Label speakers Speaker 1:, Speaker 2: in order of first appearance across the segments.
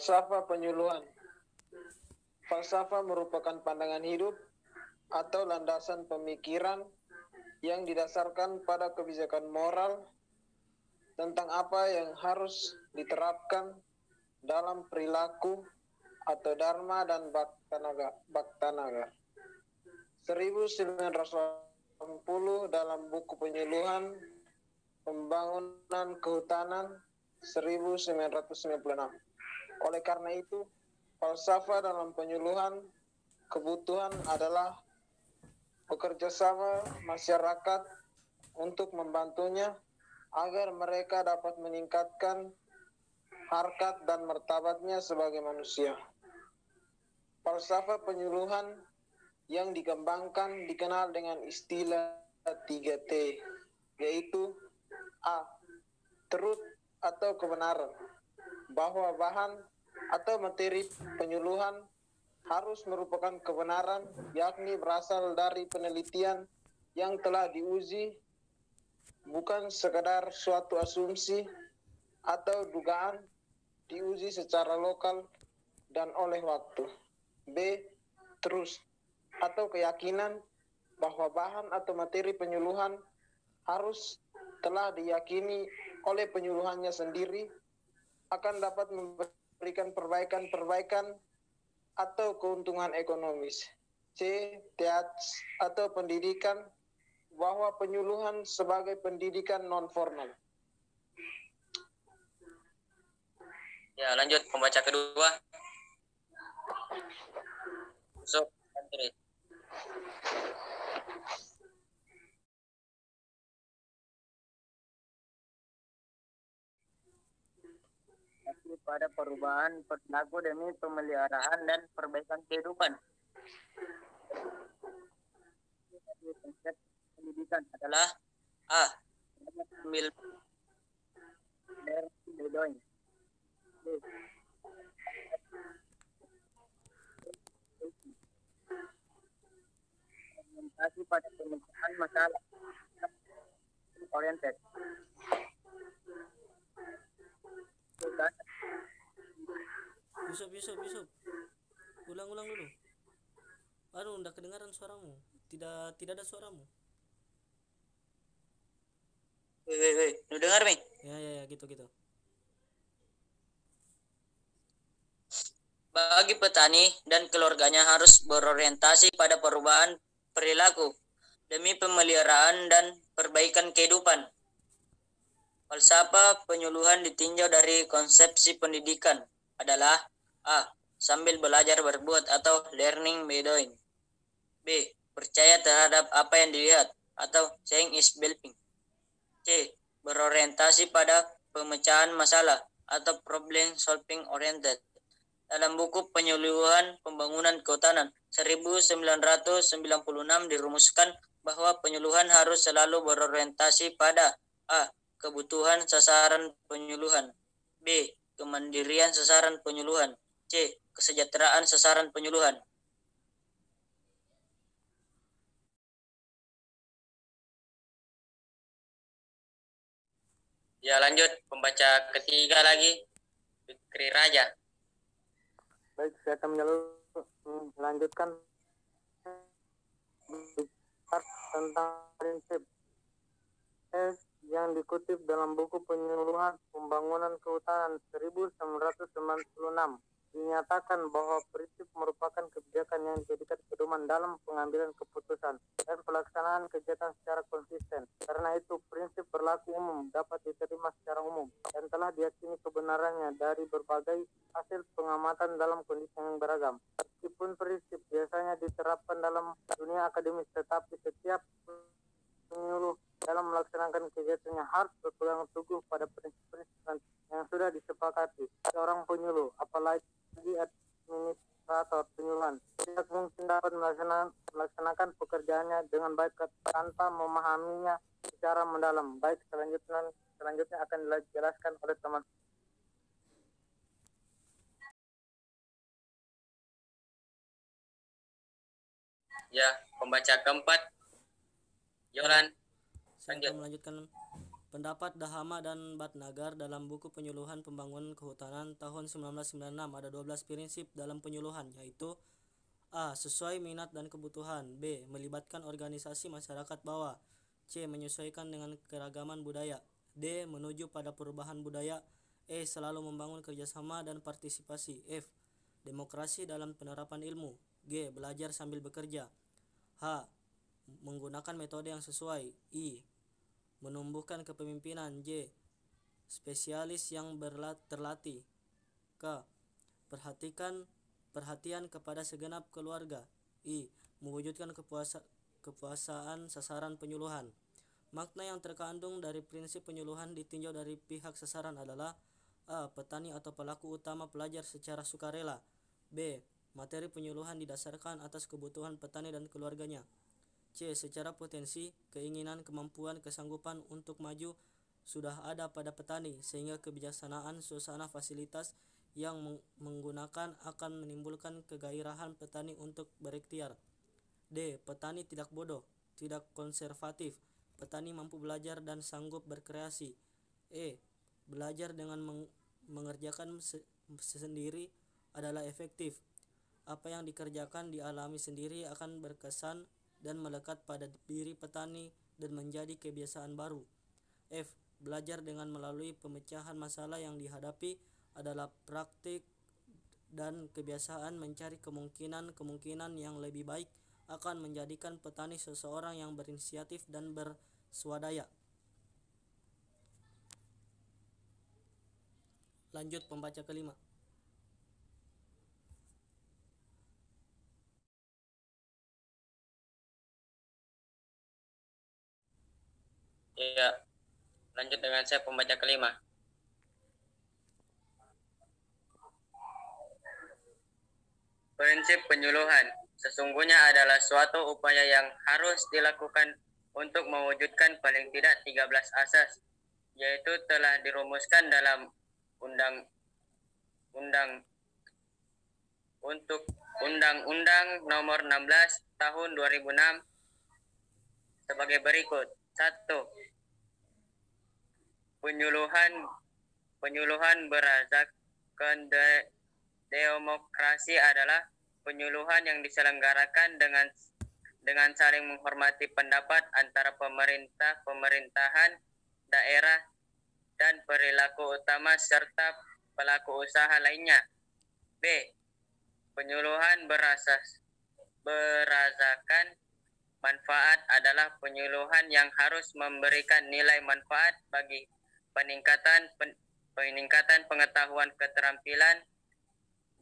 Speaker 1: Falsafah penyuluhan. Falsafah merupakan pandangan hidup atau landasan pemikiran yang didasarkan pada kebijakan moral tentang apa yang harus diterapkan dalam perilaku atau dharma dan baktanaga. 1980 dalam buku penyuluhan pembangunan kehutanan 1996. Oleh karena itu, falsafah dalam penyuluhan kebutuhan adalah bekerjasama masyarakat untuk membantunya agar mereka dapat meningkatkan harkat dan martabatnya sebagai manusia. Falsafah penyuluhan yang dikembangkan dikenal dengan istilah 3T, yaitu A. Truth atau kebenaran, bahwa bahan atau materi penyuluhan harus merupakan kebenaran, yakni berasal dari penelitian yang telah diuji, bukan sekadar suatu asumsi atau dugaan diuji secara lokal dan oleh waktu. B. Trust atau keyakinan bahwa bahan atau materi penyuluhan harus telah diyakini oleh penyuluhannya sendiri akan dapat memberikan perbaikan atau keuntungan ekonomis. C. Teach atau pendidikan, bahwa penyuluhan sebagai pendidikan non-formal.
Speaker 2: Ya, lanjut pembaca kedua. Yusuf, Andri. Pada perubahan perilaku demi pemeliharaan dan perbaikan kehidupan. Konsep pendidikan adalah A. Orientasi pada pemecahan masalah oriented.
Speaker 3: Yusuf. Ulang dulu. Aduh, enggak kedengaran suaramu. Tidak ada suaramu.
Speaker 2: Lu dengar, Mi?
Speaker 3: Ya, gitu.
Speaker 2: Bagi petani dan keluarganya harus berorientasi pada perubahan perilaku demi pemeliharaan dan perbaikan kehidupan. Falsafah penyuluhan ditinjau dari konsepsi pendidikan adalah A. Sambil belajar berbuat atau learning by doing. B. Percaya terhadap apa yang dilihat atau seeing is believing. C. Berorientasi pada pemecahan masalah atau problem solving oriented. Dalam buku penyuluhan pembangunan kehutanan 1996 dirumuskan bahwa penyuluhan harus selalu berorientasi pada A. Kebutuhan sasaran penyuluhan, B. Kemandirian sasaran penyuluhan, C. Kesejahteraan sasaran penyuluhan. Ya, lanjut pembaca ketiga lagi, Fikri Raja.
Speaker 1: Baik, saya akan melanjutkan tentang prinsip yang dikutip dalam buku penyuluhan pembangunan kehutanan 1996. Dinyatakan bahwa prinsip merupakan kebijakan yang dijadikan pedoman dalam pengambilan keputusan dan pelaksanaan kegiatan secara konsisten. Karena itu, prinsip berlaku umum dapat diterima secara umum dan telah diyakini kebenarannya dari berbagai hasil pengamatan dalam kondisi yang beragam. Meskipun prinsip biasanya diterapkan dalam dunia akademis, tetapi setiap penyuluh dalam melaksanakan kegiatannya harus berpegang teguh pada prinsip-prinsip yang sudah disepakati. Seorang penyuluh, apalagi administrator penyuluhan, tidak mungkin dapat melaksanakan pekerjaannya dengan baik tanpa memahaminya secara mendalam. Baik, selanjutnya akan dijelaskan oleh teman.
Speaker 2: Ya, pembaca keempat, Yolan.
Speaker 3: Saya akan melanjutkan Pendapat Dahama dan Bhatnagar dalam buku Penyuluhan Pembangunan Kehutanan tahun 1996 ada 12 prinsip dalam penyuluhan, yaitu A. Sesuai minat dan kebutuhan. B. Melibatkan organisasi masyarakat bawah. C. Menyesuaikan dengan keragaman budaya. D. Menuju pada perubahan budaya. E. Selalu membangun kerjasama dan partisipasi. F. Demokrasi dalam penerapan ilmu. G. Belajar sambil bekerja. H. Menggunakan metode yang sesuai. I. Menumbuhkan kepemimpinan. J. Spesialis yang terlatih. K. Perhatian kepada segenap keluarga. I. Mewujudkan kepuasaan sasaran penyuluhan. Makna yang terkandung dari prinsip penyuluhan ditinjau dari pihak sasaran adalah A. Petani atau pelaku utama pelajar secara sukarela. B. Materi penyuluhan didasarkan atas kebutuhan petani dan keluarganya. C. Secara potensi, keinginan, kemampuan, kesanggupan untuk maju sudah ada pada petani, sehingga kebijaksanaan suasana fasilitas yang menggunakan akan menimbulkan kegairahan petani untuk berikhtiar. D. Petani tidak bodoh, tidak konservatif. Petani mampu belajar dan sanggup berkreasi. E. Belajar dengan mengerjakan sendiri adalah efektif. Apa yang dikerjakan dialami sendiri akan berkesan dan melekat pada diri petani dan menjadi kebiasaan baru. F. Belajar dengan melalui pemecahan masalah yang dihadapi adalah praktik dan kebiasaan mencari kemungkinan yang lebih baik akan menjadikan petani seseorang yang berinisiatif dan berswadaya. Lanjut pembaca kelima.
Speaker 2: Ya, lanjut dengan saya pembaca kelima. Prinsip penyuluhan sesungguhnya adalah suatu upaya yang harus dilakukan untuk mewujudkan paling tidak 13 asas, yaitu telah dirumuskan dalam Undang-Undang Nomor 16 Tahun 2006 sebagai berikut. 1. Penyuluhan berdasarkan demokrasi adalah penyuluhan yang diselenggarakan dengan saling menghormati pendapat antara pemerintahan daerah dan perilaku utama serta pelaku usaha lainnya. B. Penyuluhan berdasarkan manfaat adalah penyuluhan yang harus memberikan nilai manfaat bagi peningkatan pengetahuan, keterampilan,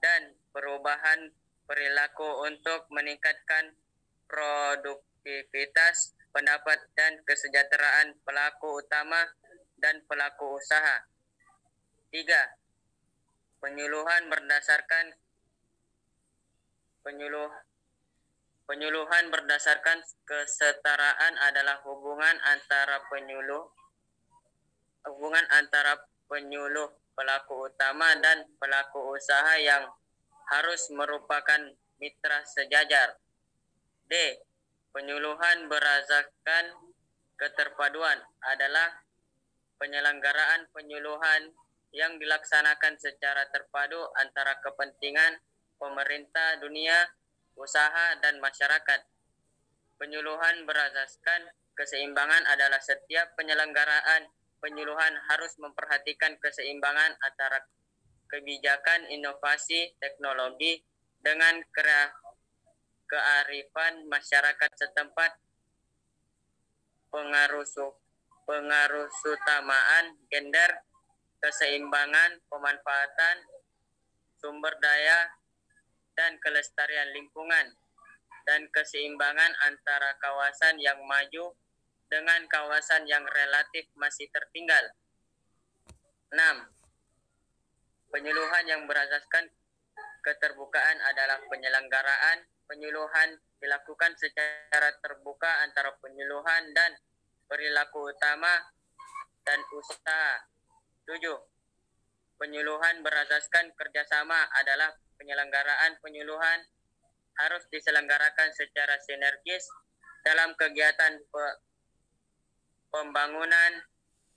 Speaker 2: dan perubahan perilaku untuk meningkatkan produktivitas, pendapat, dan kesejahteraan pelaku utama dan pelaku usaha. 3. Penyuluhan berdasarkan kesetaraan adalah hubungan antara penyuluh pelaku utama dan pelaku usaha yang harus merupakan mitra sejajar. D. Penyuluhan berdasarkan keterpaduan adalah penyelenggaraan penyuluhan yang dilaksanakan secara terpadu antara kepentingan pemerintah, dunia usaha, dan masyarakat. Penyuluhan berdasarkan keseimbangan adalah setiap penyelenggaraan penyuluhan harus memperhatikan keseimbangan antara kebijakan, inovasi, teknologi dengan kearifan masyarakat setempat, pengarusutamaan gender, keseimbangan pemanfaatan sumber daya dan kelestarian lingkungan, dan keseimbangan antara kawasan yang maju dengan kawasan yang relatif masih tertinggal. 6. Penyuluhan yang berasaskan keterbukaan adalah penyelenggaraan penyuluhan dilakukan secara terbuka antara penyuluhan dan perilaku utama dan usaha. 7. Penyuluhan berasaskan kerjasama adalah penyelenggaraan penyuluhan harus diselenggarakan secara sinergis dalam kegiatan pembangunan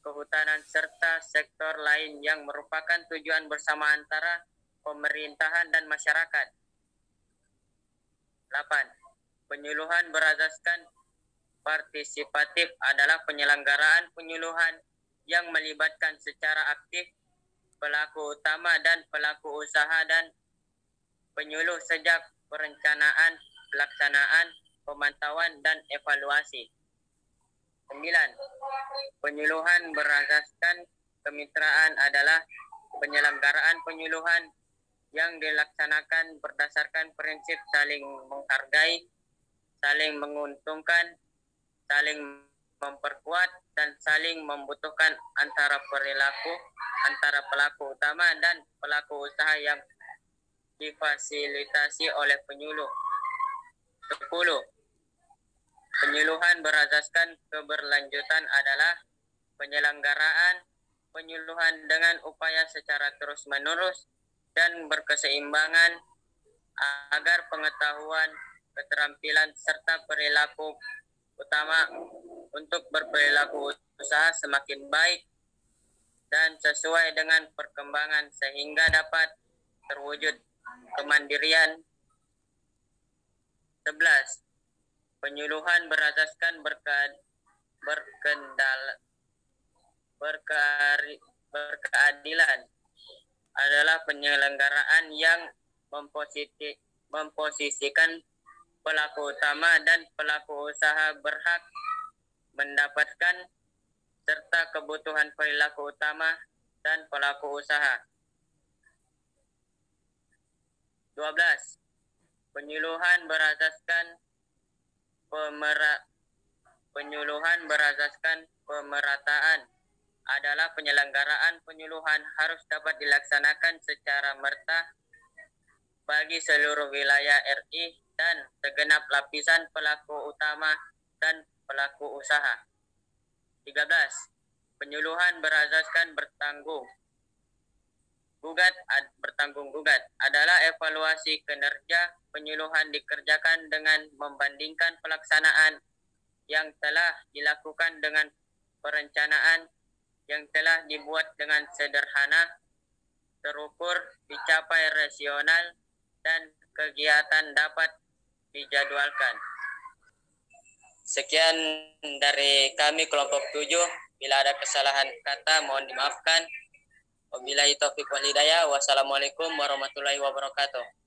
Speaker 2: kehutanan, serta sektor lain yang merupakan tujuan bersama antara pemerintahan dan masyarakat. 8. Penyuluhan berasaskan partisipatif adalah penyelenggaraan penyuluhan yang melibatkan secara aktif pelaku utama dan pelaku usaha dan penyuluh sejak perencanaan, pelaksanaan, pemantauan, dan evaluasi. 9. Penyuluhan berasaskan kemitraan adalah penyelenggaraan penyuluhan yang dilaksanakan berdasarkan prinsip saling menghargai, saling menguntungkan, saling memperkuat, dan saling membutuhkan antara pelaku utama dan pelaku usaha yang difasilitasi oleh penyuluh. 10. Penyuluhan berasaskan keberlanjutan adalah penyelenggaraan penyuluhan dengan upaya secara terus-menerus dan berkeseimbangan agar pengetahuan, keterampilan, serta perilaku utama untuk berperilaku usaha semakin baik dan sesuai dengan perkembangan sehingga dapat terwujud kemandirian. 11. Penyuluhan berasaskan berkeadilan adalah penyelenggaraan yang memposisikan pelaku utama dan pelaku usaha berhak mendapatkan serta kebutuhan perilaku utama dan pelaku usaha. 12. Penyuluhan berasaskan pemerataan adalah penyelenggaraan penyuluhan harus dapat dilaksanakan secara merata bagi seluruh wilayah RI dan segenap lapisan pelaku utama dan pelaku usaha. 13. Penyuluhan berasaskan bertanggung gugat adalah evaluasi kinerja penyuluhan dikerjakan dengan membandingkan pelaksanaan yang telah dilakukan dengan perencanaan yang telah dibuat dengan sederhana, terukur, dicapai rasional, dan kegiatan dapat dijadwalkan. Sekian dari kami kelompok 7. Bila ada kesalahan kata mohon dimaafkan. Wabillahi taufiq wal hidayah. Wassalamualaikum warahmatullahi wabarakatuh.